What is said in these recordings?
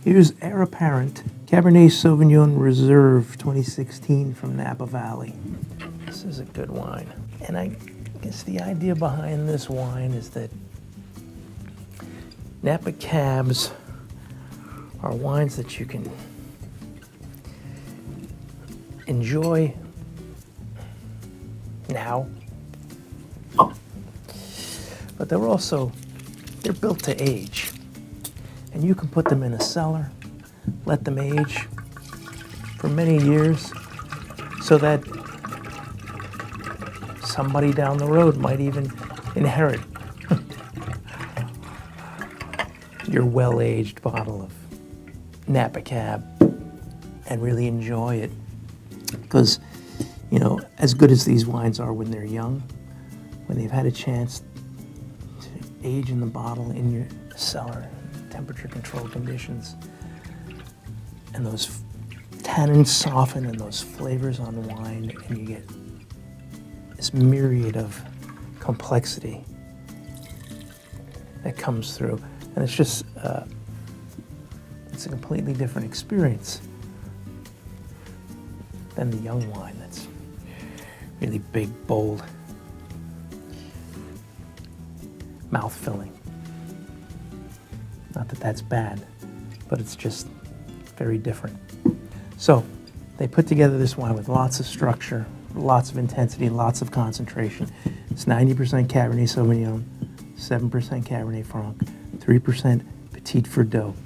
Here's Heir Apparent Cabernet Sauvignon Reserve 2016 from Napa Valley. This is a good wine. And I guess the idea behind this wine is that Napa Cabs are wines that you can enjoy now, but they're built to age. And you can put them in a cellar, let them age for many years so that somebody down the road might even inherit your well-aged bottle of Napa Cab and really enjoy it. Because, you know, as good as these wines are when they're young, when they've had a chance to age in the bottle in your cellar, temperature controlled conditions, and those tannins soften and those flavors on wine, and you get this myriad of complexity that comes through. And it's just, it's a completely different experience than the young wine that's really big, bold, mouth-filling. Not that that's bad, but it's just very different. So they put together this wine with lots of structure, lots of intensity, lots of concentration. It's 90% Cabernet Sauvignon, 7% Cabernet Franc, 3% Petit Verdot.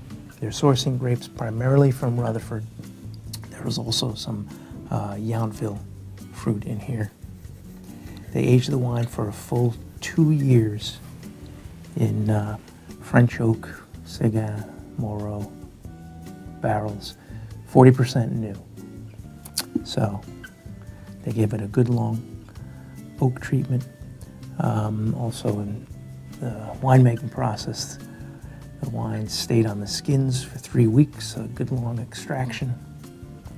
They're sourcing grapes primarily from Rutherford. There was also some Yountville fruit in here. They aged the wine for a full 2 years in French oak, Syrah, Moreau barrels, 40% new. So they gave it a good long oak treatment. Also in the winemaking process, the wine stayed on the skins for 3 weeks, a good long extraction.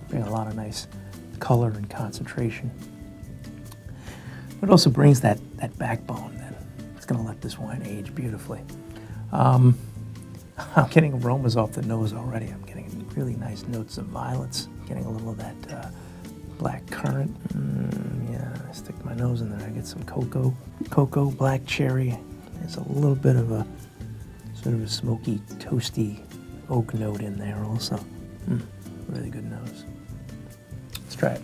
Bring a lot of nice color and concentration. It also brings that backbone that it's going to let this wine age beautifully. I'm getting aromas off the nose already. I'm getting really nice notes of violets. Getting a little of that black currant. Yeah, I stick my nose in there. I get some cocoa, black cherry. There's a little bit of a sort of a smoky, toasty oak note in there also. Really good nose. Let's try it.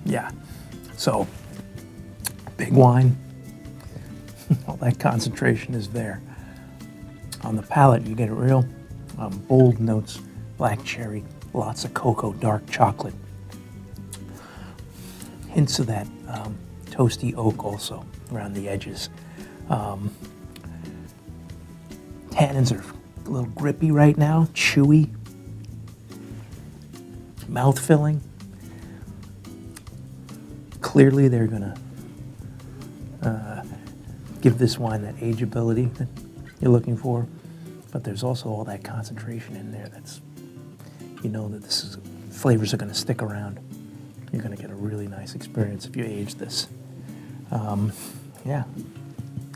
Yeah, so big wine, all that concentration is there. On the palate, you get real bold notes, black cherry, lots of cocoa, dark chocolate. Hints of that toasty oak also around the edges. Tannins are a little grippy right now, chewy, mouth-filling. Clearly they're gonna give this wine that ageability that you're looking for, but there's also all that concentration in there that's, you know, that flavors are gonna stick around. You're gonna get a really nice experience if you age this. Yeah,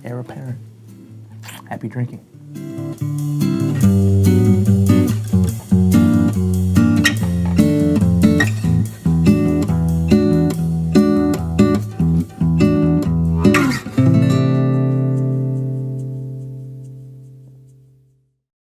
Heir Apparent. Happy drinking.